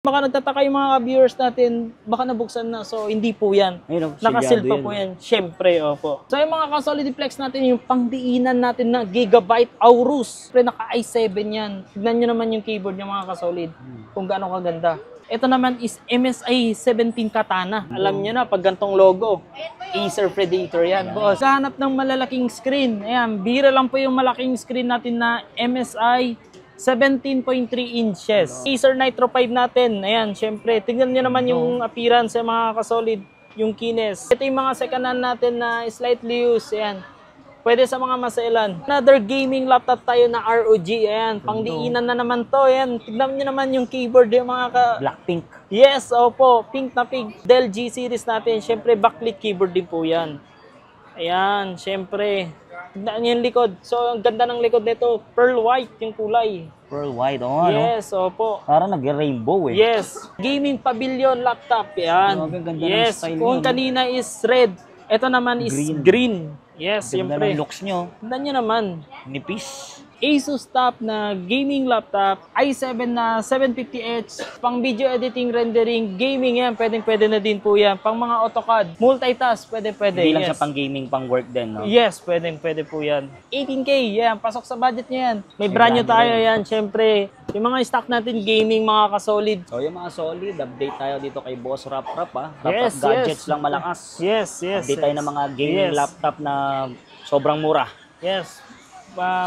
Baka nagtataka yung mga viewers natin, baka nabuksan na. So, hindi po yan. Nakasil pa po yan. Siyempre, opo. So, yung mga ka-solid flex natin, yung pangdiinan natin na Gigabyte Aorus. Siyempre, naka i7 yan. Tignan nyo naman yung keyboard ng mga ka-solid. Kung gaano kaganda. Ito naman is MSI 17 Katana. Alam nyo na, pag gantong logo, Acer Predator yan, boss. Hanap ng malalaking screen. Ayan, bira lang po yung malaking screen natin na MSI 17.3 inches. Acer Nitro 5 natin. Ayan, syempre. Tignan nyo naman yung appearance sa mga ka-solid. Yung keenness. Ito yung mga second hand natin na slightly used. Ayan. Pwede sa mga masailan. Another gaming laptop tayo na ROG. Ayan, pangdiinan na naman to. Ayan, tignan nyo naman yung keyboard. Yung mga Blackpink. Yes, opo. Pink na pink. Dell G series natin. Syempre, backlit keyboard din po yan. Ayan, syempre. Tignan nyo yung likod. So, ang ganda ng likod nito. Pearl white yung kulay. Pearl white, oh, ano? Yes, opo. Parang nag-rainbow eh. Yes. Gaming pavilion laptop. Yan. Yes. Kung kanina is red, ito naman is green. Yes, Ganda siyempre. ng looks nyo. Tignan nyo naman. Nipis. Asus top na gaming laptop, i7 na 750H, pang video editing, rendering, gaming yan, pwede na din po yan. Pang mga AutoCAD, multitask, pwede. Hindi lang yes. siya pang gaming, pang work din, no? Yes, pwede po yan. 18K, yan, pasok sa budget niya yan. May brand new tayo yan, syempre. Yung mga stock natin, gaming, mga ka-solid. So yung mga solid, update tayo dito kay Boss Rap ah. Yes, Gadgets lang malakas. Yes. Update tayo ng mga gaming laptop na sobrang mura. Yes.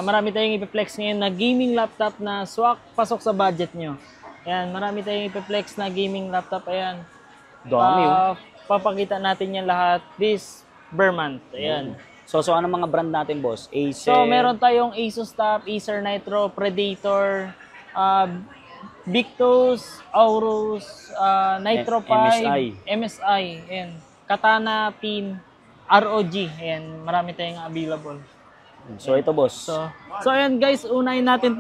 Marami tayong ipiplex ngayon na gaming laptop na swak, pasok sa budget nyo. Ayan, marami tayong ipiplex na gaming laptop. Ayan. Dami Papakita natin yan lahat this month. Ayan. So ano mga brand natin, boss? Acer. So meron tayong Asus top, Acer Nitro, Predator, Victus, Aorus, Nitro 5, MSI, ayan. Katana, Pin, ROG. Ayan, marami tayong available. So ito, boss. So ayan guys, unahin natin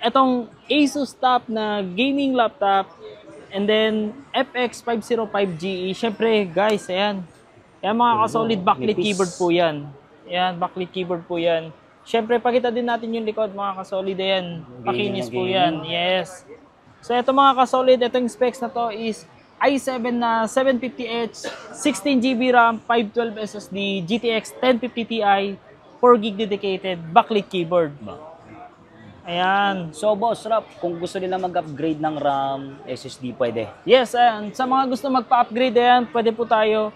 itong Asus top na gaming laptop, and then FX 505GE. Syempre guys, ayan. Ayan mga ka-solid, backlit keyboard po yan. Ayan, backlit keyboard po yan. Syempre pakita din natin yung likod mga ka-solid. Ayan, pakinis po yan. Yes. So ito mga ka-solid, itong specs na to is i7 na 750H, 16GB RAM, 512 SSD, GTX 1050 Ti, 4GB dedicated, backlit keyboard. Ayan. So, Boss Rap, kung gusto nila mag-upgrade ng RAM, SSD, pwede? Yes, ayan. Sa mga gusto magpa-upgrade, ayan, pwede po tayo.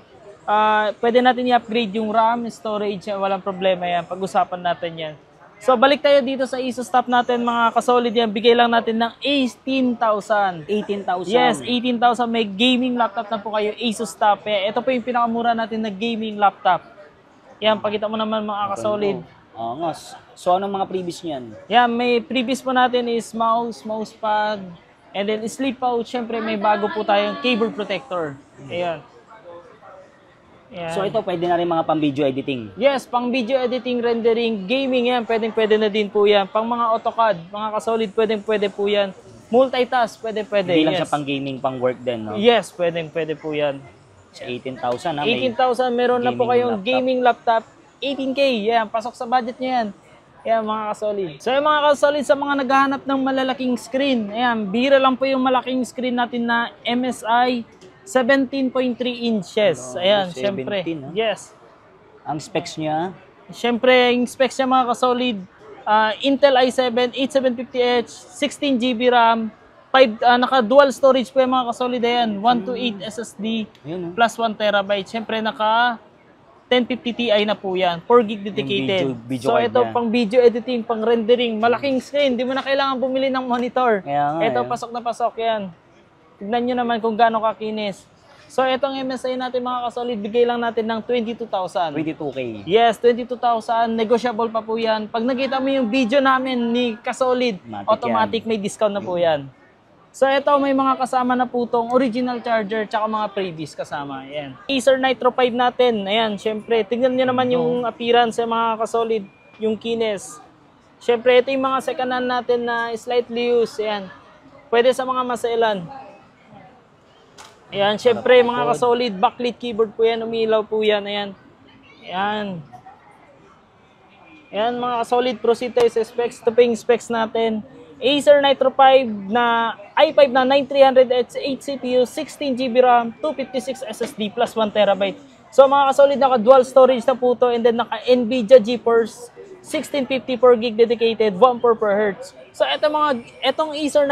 Pwede natin i-upgrade yung RAM, storage, walang problema yan. Pag-usapan natin yan. So, balik tayo dito sa Asus top natin, mga ka-solid yan. Bigay lang natin ng 18,000. 18,000? Yes, 18,000. May gaming laptop na po kayo, Asus top. Ito po yung pinakamura natin na gaming laptop. Yan, pakita mo naman mga ka-solid. Angas. So, anong mga previous niyan? Yan, may previous po natin is mousepad, and then sleep pouch. Siyempre, may bago po tayong keyboard protector. Ayan. Ayan. So, ito pwede na rin mga pang video editing? Yes, pang video editing, rendering, gaming yan. Pwede na din po yan. Pang mga AutoCAD, mga ka-solid, pwede po yan. Multitask, pwede. Hindi lang siya pang gaming, pang work din, no? Yes, pwede po yan. Sa 18,000 na 18,000, meron na po kayong gaming laptop. 18K, yan, pasok sa budget niya yan. Ayan, mga ka-solid. So, yung mga ka-solid, sa mga naghahanap ng malalaking screen, ayan, bira lang po yung malaking screen natin na MSI 17.3 inches. Ayan, 17, syempre. Yes. Ang specs niya? Syempre, yung specs niya, mga ka-solid, Intel i7, 8750H, 16GB RAM, naka-dual storage po yung mga ka-solid. Ayan, 128 SSD plus 1TB. Siyempre, naka 1050 Ti na po yan. 4GB dedicated. So, ito pang video editing, pang rendering, malaking screen. Hindi mo na kailangan bumili ng monitor. Ito, pasok na pasok yan. Tignan nyo naman kung gaano kakinis. So, itong MSI natin mga ka-solid, bigay lang natin ng 22,000. 22K. Yes, 22,000. Negotiable pa po yan. Pag nakita mo yung video namin ni ka-solid, automatic may discount na po yan. So ito, may mga kasama na po itong original charger tsaka mga previous kasama. Ayan. Acer Nitro 5 natin. Ayan, syempre. Tignan nyo naman yung appearance sa mga ka-solid, yung keenness. Syempre, ito yung mga second hand natin na slightly used. Ayan. Pwede sa mga masailan. Ayan, syempre, mga ka-solid, backlit keyboard po yan. Umilaw po yan. Ayan. Ayan. Ayan, mga ka-solid, proceed tayo sa specs. Ito pa yung specs natin. Acer Nitro 5 na i5 na 9300H, 8 CPU, 16GB RAM, 256 SSD plus 1TB. So mga kasolid, naka dual storage na po to, and then naka Nvidia GeForce 1654GB dedicated, 1/4 Hz. So etong Acer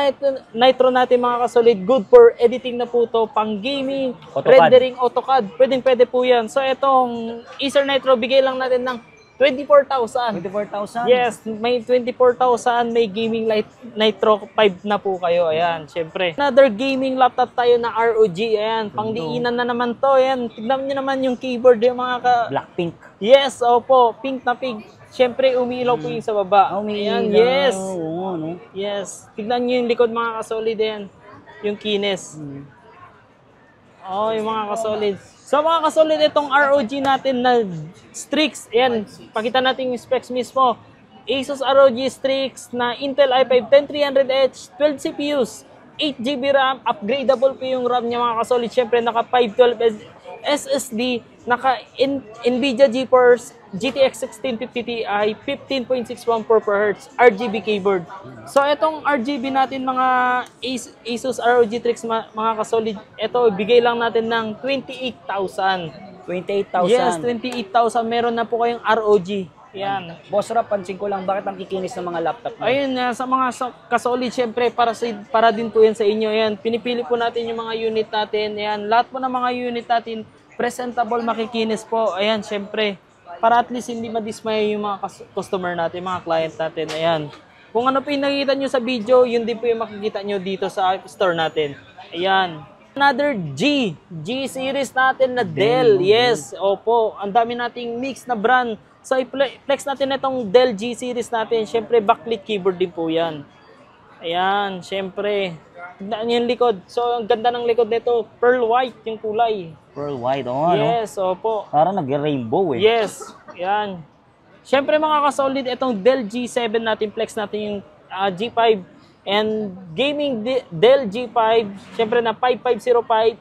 Nitro natin mga kasolid, good for editing na po to, pang gaming, AutoCAD. rendering, AutoCAD, pwede po yan. So etong Acer Nitro, bigay lang natin ng 24,000. 24,000? Yes, may 24,000, may gaming light Nitro 5 na po kayo. Ayan, syempre. Another gaming laptop tayo na ROG. Ayan, pangdiinan na naman to. Ayan, tignan nyo naman yung keyboard yung mga Blackpink. Yes, opo, pink na pink. Syempre, umiilaw po yung sa baba. Ayan, yes. Oo, no? Yes. Tignan nyo yung likod mga kasolid. Ayan, yung keyless. Oh, yung mga kasolid. So mga kasolid, itong ROG natin na Strix, ayan, pakita natin yung specs mismo. Asus ROG Strix na Intel i5 10300H, 12 CPUs, 8GB RAM, upgradable po yung RAM niya mga kasolid. Siyempre naka 512 SSD, naka Nvidia GeForce GTX 1650 Ti, 15.614 Hz, RGB keyboard. So itong RGB natin mga Asus ROG Strix mga kasolid, ito bigay lang natin ng 28,000. 28,000. Yes, 28,000. Meron na po kayong ROG. Yan. Boss Rap, pansin ko lang, bakit ang kikinis ng mga laptop mo? Ayun, sa mga kasolid, syempre, para din po yan sa inyo. Yan. Pinipili po natin yung mga unit natin. Yan. Lahat po ng mga unit natin, presentable, makikinis po. Ayan, syempre. Para at least hindi madismay yung mga customer natin, mga client natin. Ayan. Kung ano po yung nakikita nyo sa video, yun din po yung makikita nyo dito sa store natin. Ayan. Another G series natin na Dell. Yes, opo. Ang dami nating mix na brand. So, i-flex natin itong Dell G series natin. Siyempre, backlit keyboard din po yan. Ayan, siyempre. Tignan nyo yung likod. So, ang ganda ng likod nito. Pearl white yung kulay. Pearl white, oh, ano? Yes, opo. Parang nag-rainbow eh. Yes, yan. Siyempre mga kasolid, itong Dell G7 natin, flex natin yung G5 and gaming Dell G5, siyempre na 5505.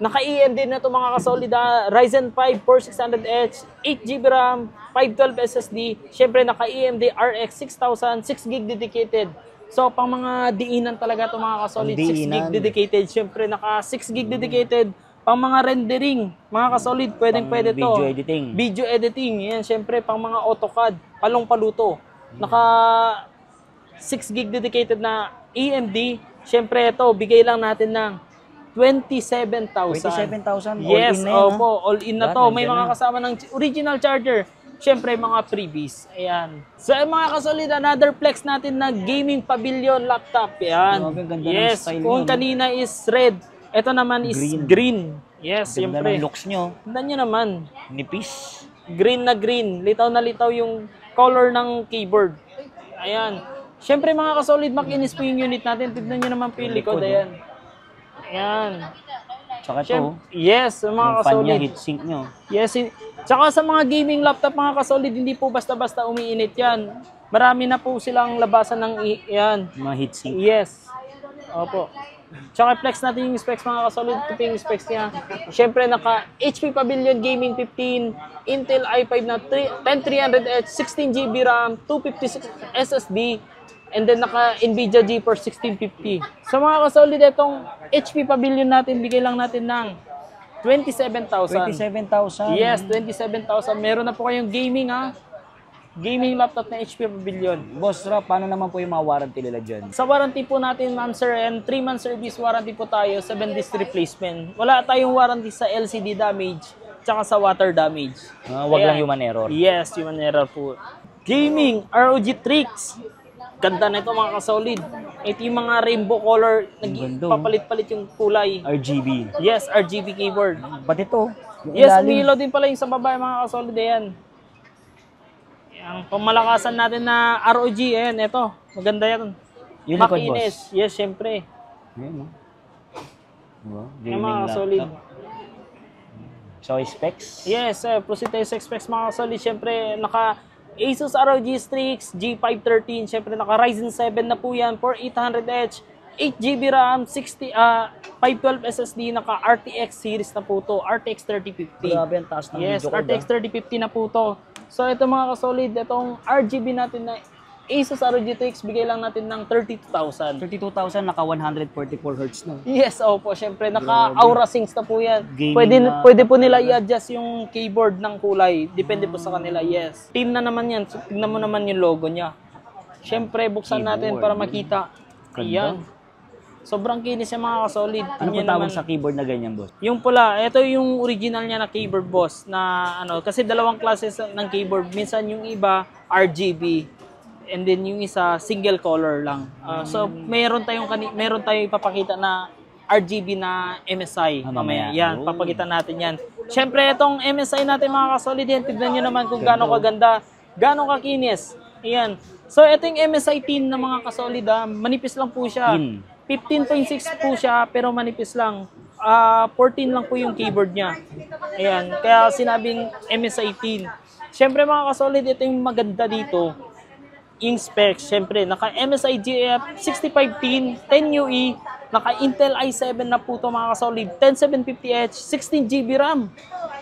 Naka-EMD na ito mga kasolid, Ryzen 5 4600H, 8GB RAM, 512 SSD, siyempre naka-EMD RX 6000, 6GB dedicated. So, pang mga diinan talaga ito mga kasolid, 6GB dedicated. Siyempre, naka 6GB dedicated. Pang mga rendering, mga kasolid, pwede to. Video editing. Video editing, yan. Siyempre, pang mga AutoCAD, palong-paluto. Naka 6GB dedicated na EMD. Siyempre, ito, bigay lang natin ng 27,000. 27,000? Yes, all in na opo, all in na to. May mga kasama ng original charger. Siyempre, mga freebies. Ayan. So, mga kasolid, another flex natin na gaming pavilion laptop. Ayan. Yes, kung kanina is red, ito naman is green. Yes, ganda siyempre. ng looks nyo. Tignan nyo naman. Nipis. Green na green. Litaw na litaw yung color ng keyboard. Ayan. Siyempre, mga kasolid, makinis po yung unit natin. Tignan nyo naman po yung likod. Ayan. Ayan. Tsaka ito, yes, mga yung fan kasolid. niya, heatsink nyo. Yes, tsaka sa mga gaming laptop mga kasolid, hindi po basta-basta umiinit yan. Marami na po silang labasan ng yan. Mga heatsink. Yes. Opo. Tsaka flex natin yung specs mga kasolid. Ito yung specs niya. Siyempre naka HP Pavilion Gaming 15, Intel i5 na 10300H, 16GB RAM, 256 SSD, and then naka Nvidia GeForce 1650. So mga kasolid, itong HP Pavilion natin, bigay lang natin ng 27,000. 27,000? Yes, 27,000. Meron na po kayong gaming gaming laptop na HP Pavilion. Boss Rap, paano naman po yung mga warranty nila dyan? Sa warranty po natin, ma'am sir, and 3-month service warranty po tayo, 7 days replacement. Wala tayong warranty sa LCD damage, tsaka sa water damage. Wag lang human error. Yes, human error po. Gaming, ROG Strix. Ganda na ito mga kasolid. Ito yung mga rainbow color, nagpapalit-palit yung kulay. RGB. Yes, RGB keyboard. Pati ito. Yes, umiilaw din pala yung sa baba mga kasolid. Ayan. Ang pamalakasan natin na ROG, ayan, ito. Maganda yan. Yung likod, boss. Makinis. Yes, syempre. Ayan, Yung mga solid. So, specs? Yes, proceed tayo sa specs mga solid. Syempre, naka Asus ROG Strix G513. Syempre, naka Ryzen 7 na po yan. 4800H, 8GB RAM, 512 SSD, naka RTX series na po to. RTX 3050. Grabe, ang taas ng yes, video card. RTX 3050 na po to. So, ito mga kasolid, itong RGB natin na Asus ROG TX, bigay lang natin ng 32,000. 32,000 naka 144 Hz na. Yes, opo, syempre naka Aura Syncs na po yan. Gaming na. Pwede po nila i-adjust yung keyboard ng kulay. Depende po sa kanila, yes. Team na naman yan. So, tignan mo naman yung logo niya. Syempre, buksan natin para makita. Ayan. Sobrang kinis yung mga ka-solid. Ano po tawag sa keyboard na ganyan, boss? Yung pula, ito yung original niya na keyboard, boss. Na ano, kasi dalawang klase ng keyboard. Minsan yung iba, RGB. And then yung isa, single color lang. So, meron tayong ipapakita na RGB na MSI. Mamaya. Yan, papakita natin yan. Syempre, itong MSI natin mga ka-solid yan. Tignan nyo naman kung gaano kaganda, gaano kakinis. Ayan. So, ito yung MSI tin na mga ka-solid. Manipis lang po siya. 15.6 po siya, pero manipis lang. 14 lang po yung keyboard niya. Ayan. Kaya sinabing MSI tin. Syempre mga ka-solid, ito yung maganda dito. Yung specs, syempre, naka MSI GF 6510, 10UE, naka Intel i7 na po ito mga ka-solid, 10750H, 16GB RAM.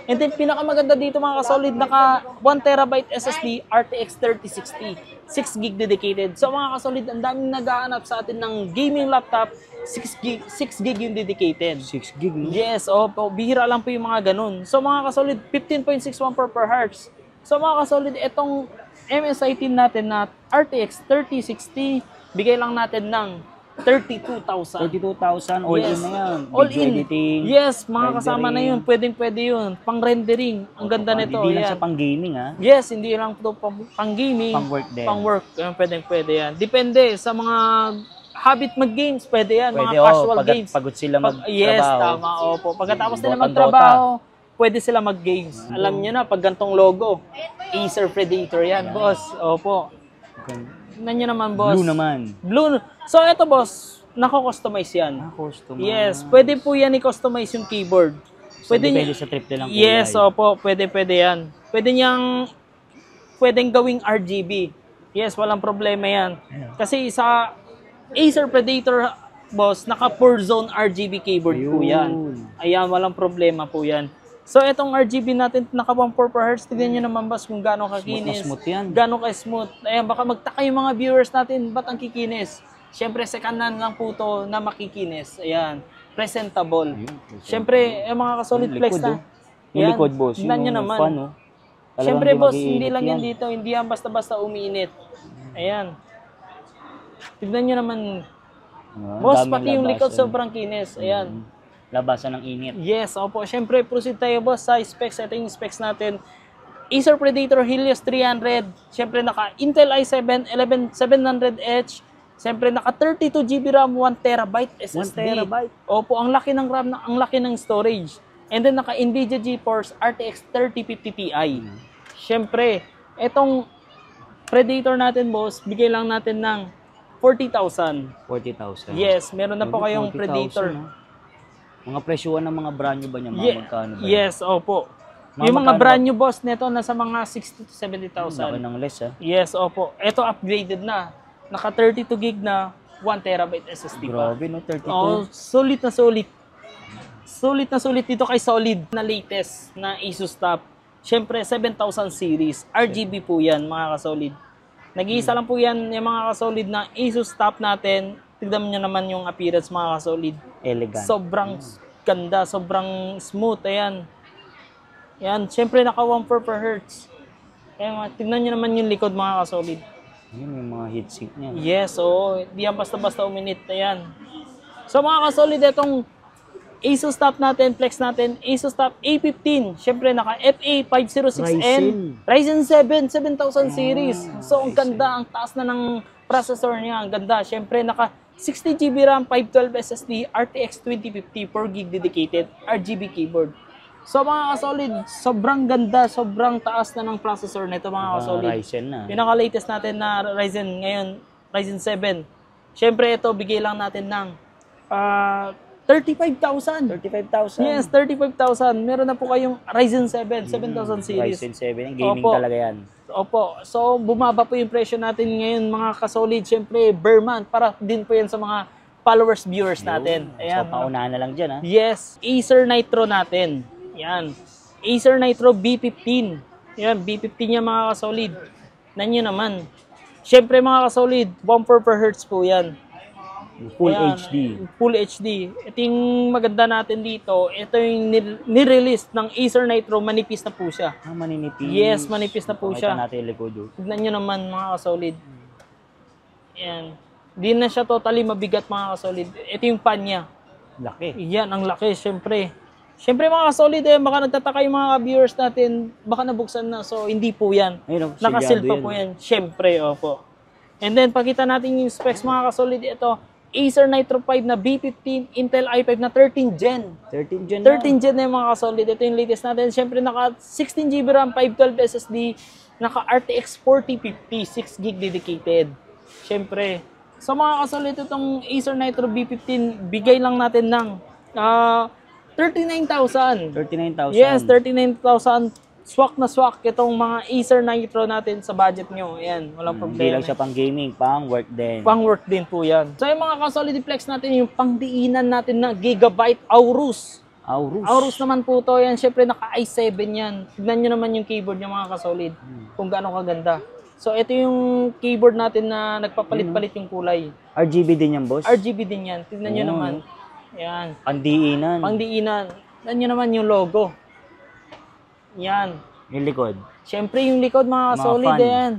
And then, pinakamaganda dito mga ka-solid, naka 1TB SSD, RTX 3060, 6GB dedicated. So mga ka-solid, ang daming nag-aanap sa atin ng gaming laptop, 6GB yung dedicated. 6GB, no? Yes, opo, bihira lang po yung mga ganun. So mga ka-solid, 15.61 per Hz. So mga ka-solid, itong MSI tin natin na RTX 3060, bigay lang natin ng 32,000. 32,000, all in na yan. All Video in. editing, Yes, mga kasama na rendering. yun. Pwede yun. Pang rendering. Ang ganda nito. Hindi lang Yan. sa pang gaming, ha? Yes, hindi lang ito pang gaming. Pang work din. Pang work. Pwede yan. Depende sa mga habit mag-games. Pwede yan. Pwede, mga casual games. pagod sila magtrabaho. Yes, tama. Opo. Pagkatapos nila Dota, magtrabaho, pwede sila mag-games. Alam nyo na, pag gantong logo, Acer Predator yan, boss. Opo. Tignan nyo naman, boss. Blue naman. Blue. So, ito, boss, nako-customize yan. Customer. Yes, pwede po yan i-customize yung keyboard. Depende sa trip nilang kulay. Yes, opo, pwede yan. Pwedeng gawing RGB. Yes, walang problema yan. Kasi sa Acer Predator, boss, naka 4-zone RGB keyboard po yan. Ayan, walang problema po yan. So, itong RGB natin, naka 14 per Hz. Tignan nyo naman, boss, kung gaano kakinis. Smooth yan. Gaano ka-smooth. Ayan, baka magtaka yung mga viewers natin, ba't ang kikinis? Siyempre, second-hand lang po to na makikinis. Ayan, presentable. Siyempre, yung mga ka-solid flex na. Yung likod, boss. Tignan nyo naman. Fan, no? Siyempre, boss, hindi lang yan dito. Hindi yan basta-basta umiinit. Ayan. Tignan nyo naman. Boss, pati yung likod sobrang kinis. Ayan. Labasan ng init. Yes, opo. Siyempre, proceed tayo, boss, sa specs. Ito yung specs natin. Acer Predator Helios 300. Siyempre, naka Intel i7 11700H. Siyempre, naka 32GB RAM, 1TB SSD. 1 terabyte. Opo, ang laki ng RAM, ang laki ng storage. And then, naka NVIDIA GeForce RTX 3050 Ti. Siyempre, etong Predator natin, boss, bigay lang natin ng 40,000. 40,000. Yes, meron na po kayong 40,000, Predator. no? Mga presyuhan ng mga brand new ba niya? Mga magkano ba? Yes, opo. Mga Yung mga magkano brand ba? new, boss, nito nasa mga 60 to 70,000. Laki ng less, ha? Yes, opo. Ito upgraded na. Naka 32 gig na 1TB SSD pa. Grabe, no? 32. Oh, solid na solid. Solid na solid dito kay Solid na latest na Asus Top. Siyempre, 7000 series. RGB po yan, mga ka-solid. Nag-iisa lang po yan, yung mga ka-solid na Asus Top natin. Tignan nyo naman yung appearance, mga ka-solid. Elegant. Sobrang ganda, sobrang smooth. Ayan. Yan, siyempre naka 1 per Hz. Kaya tignan nyo naman yung likod, mga ka-solid. Yun, yung mga heatsink niya. Yes, oo. Di yan basta-basta uminit na yan. So mga ka-solid, itong Asus Top natin, flex natin, Asus Top A15. Siyempre, naka FA506N. Ryzen 7, 7000 series. So, ang ganda, ang taas na ng processor niya. Ang ganda. Siyempre, naka 60GB RAM, 512 SSD, RTX 2050, 4GB dedicated, RGB keyboard. So mga ka-solid, sobrang ganda, sobrang taas na ng processor nito mga ka-solid. Ryzen na. Pinaka-latest natin na Ryzen ngayon, Ryzen 7. Siyempre ito, bigay lang natin ng 35,000. 35,000. Yes, 35,000. Meron na po kayong Ryzen 7, 7000 series. Ryzen 7, gaming Opo. talaga yan. Opo. So, bumaba po yung presyo natin ngayon mga ka-solid. Siyempre, per month. Para din po yan sa mga followers, viewers natin. Ayan. So, paunahan na lang dyan, ha? Yes. Acer Nitro natin. Yan. Acer Nitro B15. Yan, B15 niya mga ka-solid. Nanyo naman. Syempre mga kasolid, 1.4 per hertz po yan. Full Ayan, HD. Full HD. Ito yung maganda natin dito. Ito yung nirelease ng Acer Nitro. Manipis na po siya. Ah, maninipis. Yes, manipis na po siya. Pakita natin yung likod. Tignan nyo naman mga kasolid. Ayan. Di na siya totally mabigat mga kasolid. Ito yung pan niya. Laki. Yan, ang laki, syempre. Syempre mga kasolid, baka nagtataka yung mga viewers natin, baka nabuksan na. So, hindi po yan. Ayun, Nakasil pa yan, po yan. Syempre, opo. And then, pakita natin yung specs mga kasolid. Ito, Acer Nitro 5 na B15, Intel i5 na 13 Gen. 13 Gen 13 Gen na yung mga kasolid. Ito yung latest natin. Syempre, naka 16GB RAM, 512 SSD, naka RTX 4050, 6GB dedicated. Syempre, sa mga kasolid, itong Acer Nitro B15, bigay lang natin ng 39,000. 39,000. Yes, 39,000. Swak na swak itong mga Acer Nitro natin sa budget nyo. Ayan, walang Hindi problema. lang siya pang gaming, pang work din. Pang work din po yan. So yung mga kasolid flex natin, yung pangdiinan natin na Gigabyte Aorus. Aorus. Aorus naman po to. Yan, syempre naka i7 yan. Tignan nyo naman yung keyboard niya mga kasolid. Kung gaano kaganda. So ito yung keyboard natin na nagpapalit-palit yung kulay. RGB din yan, boss? RGB din yan. Tignan nyo Oh. naman. Yan. Pandiinan. Pangdiinan. Tignan nyo naman yung logo. Yan. Yung likod. Siyempre yung likod mga solid fan. yan.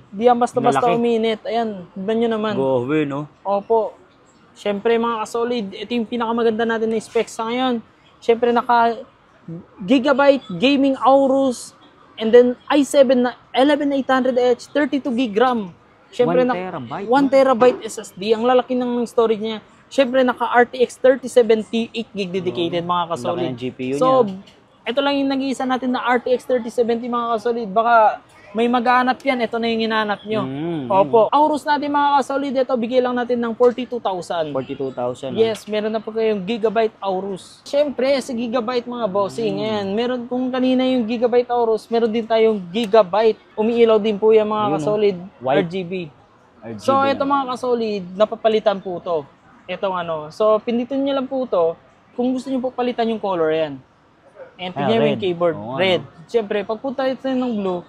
Di yan basta-basta Lalaki. uminit. Ayan, tignan nyo naman. Go away, no? Opo. Siyempre mga kasolid, ito yung pinakamaganda natin na specs sa ngayon. Siyempre naka Gigabyte Gaming Aorus and then i7 na 11800H, 32GB RAM. Siyempre 1 terabyte, 1 terabyte SSD. Ang lalaki ng storage niya. Siyempre naka RTX 3070, 8GB dedicated mga kasolid. Laki ng GPU So, niya. ito lang yung nag-iisa natin na RTX 3070 mga kasolid. Baka may maghanap yan. Ito na yung hinahanap nyo. Opo. Aorus natin mga kasolid. Ito, bigay lang natin ng 42,000. 42,000. Yes, meron na po kayong Gigabyte Aorus. Siyempre, sa Gigabyte mga bossing. Ayan, meron kung kanina yung Gigabyte Aorus, meron din tayong Gigabyte. Umiilaw din po yung mga Yun, kasolid. white. RGB. RGB So, lang. ito mga kasolid, napapalitan po to. Itong ano. So, pindutin nyo lang po to. Kung gusto nyo po palitan yung color, yan. And tignan mo red. yung keyboard. Oo, Red. Siyempre, pag punta ito ng blue,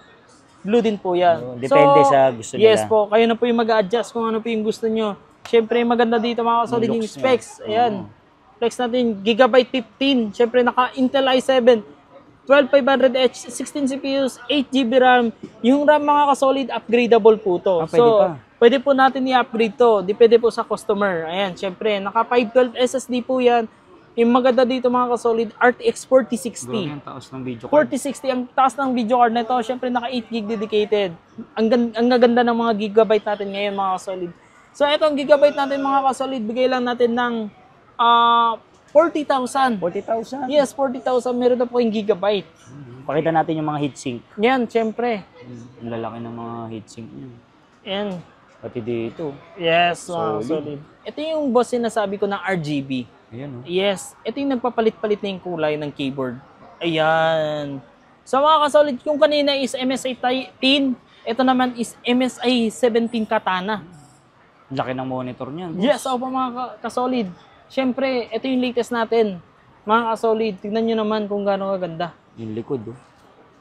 blue din po yan. Oo, depende sa gusto Yes nila. po, kayo na po yung mag-a-adjust kung ano po yung gusto nyo. Siyempre, maganda dito mga kasolid Yung yung looks specs. niya. Ayan. Flex natin, Gigabyte 15. Siyempre, naka Intel i7. 12500H, 16 CPUs, 8GB RAM. Yung RAM mga kasolid, upgradable po to. Ah, pwede pa. Pwede po natin i-upgrade to. Depende po sa customer. Ayan, siyempre, naka 512 SSD po yan. Yung maganda dito mga kasolid, RTX 4060. Ang taas ng video 4060, ang taas ng video card na ito. Siyempre, naka 8GB dedicated. Ang gaganda ng mga gigabyte natin ngayon mga kasolid. So, itong gigabyte natin mga kasolid, bigay lang natin ng 40,000. 40,000. Yes, 40,000. Meron na po yung gigabyte. Pakita natin yung mga heatsink. Yan, siyempre. Ang lalaki ng mga heatsink niya. Yan. Pati dito. Yes, mga Solid. kasolid. Ito yung boss sinasabi ko ng RGB. Ayan, oh. Yes, ito yung nagpapalit-palit na yung kulay ng keyboard. Ayan. So mga kasolid, yung kanina is MSI 10, ito naman is MSI 17 Katana. Laki ng monitor niyan. Yes, opo mga kasolid. Siyempre, ito yung latest natin. Mga kasolid, tignan nyo naman kung gaano kaganda. Yung likod, oh.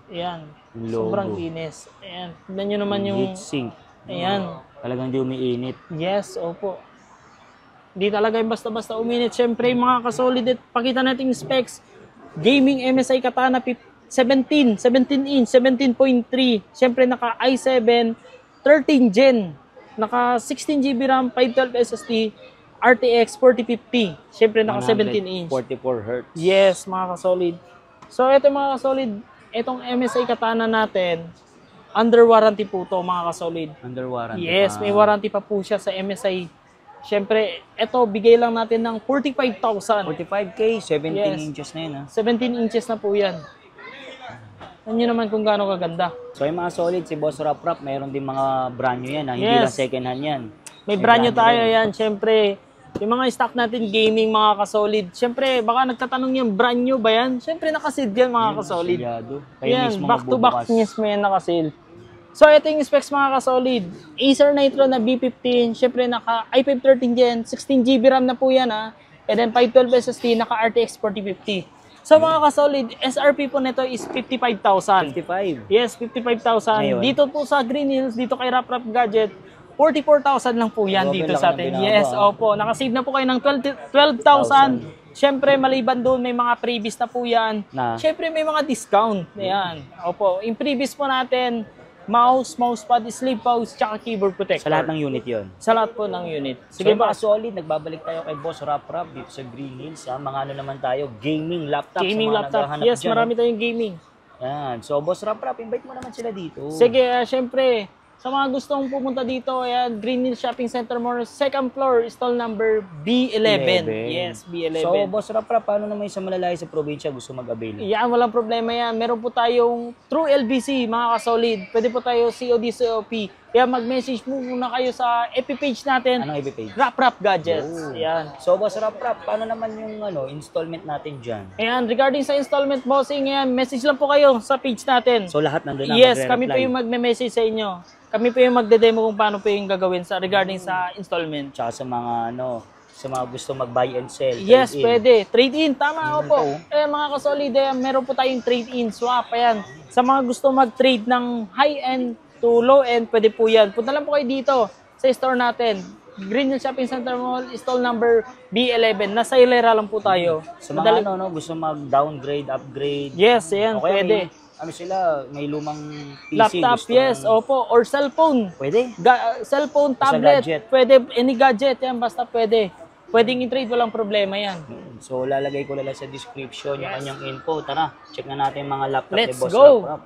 Ayan. Yung logo. Sobrang linis. Ayan. Tignan nyo naman yung... heatsink. Ayan. Talagang di umiinit. Yes, opo. Di talaga yung basta-basta uminit. Siyempre, mga kasolid, pakita natin yung specs. Gaming MSI Katana 17 inch, 17.3. Siyempre, naka i7, 13 Gen. Naka 16GB RAM, 512 SSD, RTX 4050. Siyempre, naka 17 inch. 44 Hz. Yes, mga kasolid. So, ito mga kasolid, itong MSI Katana natin, under warranty po to mga kasolid. Under warranty. Yes, may warranty pa po siya sa MSI. Siyempre, ito, bigay lang natin ng 45,000. 45K, 17 Yes. inches na yun, ha? 17 inches na po yan. Ano nyo naman kung gaano kaganda. So, yung mga solid, si Boss Rap Rap, mayroon din mga brand new yan, ha? Hindi Yes. lang second hand yan. May brand new tayo rin. yan. Siyempre, yung mga stock natin gaming mga kasolid. Siyempre, baka nagtatanong yan, brand new ba yan? Siyempre, nakasid yan mga kasolid. Selyado. Kayo Yan, mismo back to back magbubukas. mismo yan nakasil. So, ito yung specs mga kasolid. Acer Nitro na B15. Siyempre, naka i5 13 Gen. 16GB RAM na po yan, ha. And then, 512 SSD, naka RTX 4050. Sa mga kasolid, SRP po nito is 55,000. 55. Yes, 55,000. Ngayon? Dito po sa Green Hills, dito kay Rap Rap Gadget, 44,000 lang po yan Grabe, dito laki sa ng atin. binaba, Yes, ah. opo. Nakasave na po kayo ng 12,000. Siyempre, maliban doon, may mga freebies na po yan. Na? Siyempre, may mga discount. Ayan. Opo. Yung freebies po natin, mousepad, sleep pouch, tsaka keyboard protector. Sa lahat ng unit yon. Sa lahat po ng unit. Sige Sige mga ba? solid, nagbabalik tayo kay Boss Rap Rap dito sa Green Hills. Ha? Mga ano naman tayo, gaming laptop. Gaming sa mga laptop. naghahanap Yes, dyan, marami tayong gaming. Yan. So Boss Rap Rap, invite mo naman sila dito. Sige, syempre, sa mga gustong pumunta dito, ayan, Green Hills Shopping Center Mall, second floor, stall number B11. Yes, B11. So Boss Rap Rap, paano naman sa malalaki sa probinsya gusto mag-avail? Yan, walang problema yan. Meron po tayong True LBC, mga kasolid. Pwede po tayo COD, COP. Kaya mag-message mo muna kayo sa FB page natin. Anong ibig page? Rap Rap Gadgets. Oh. Yan. So Boss Rap Rap, paano naman yung installment natin dyan? Ayan, regarding sa installment bossing, yan, message lang po kayo sa page natin. So lahat nandun na Yes, kami po magre-reply. yung magme-message sa inyo. Kami po yung magde-demo kung paano po yung gagawin sa regarding sa installment. Tsaka sa mga sa mga gusto mag-buy and sell. Yes, trade-in. pwede. Trade-in, tama opo. po. Mga kasolid, meron po tayong trade-in, swap, ayan. Sa mga gusto mag-trade ng high-end to low-end, pwede po yan. Punta lang po kayo dito sa store natin. Green Hills Shopping Center Mall, stall number B11. Nasa Hilera lang po tayo. Sa mga gusto mag-downgrade, upgrade. Yes, ayan, O kaya pwede. may lumang PC. Laptop, gusto yes, opo. Or cellphone. Pwede. Cellphone, Basta tablet, gadget. pwede, any gadget, yan, basta pwede. Pwedeng i-trade, walang problema yan. So, lalagay ko na lang sa description yung kanyang info. Tara, check na natin yung mga laptop ni Let's Boss go. Rap Rap.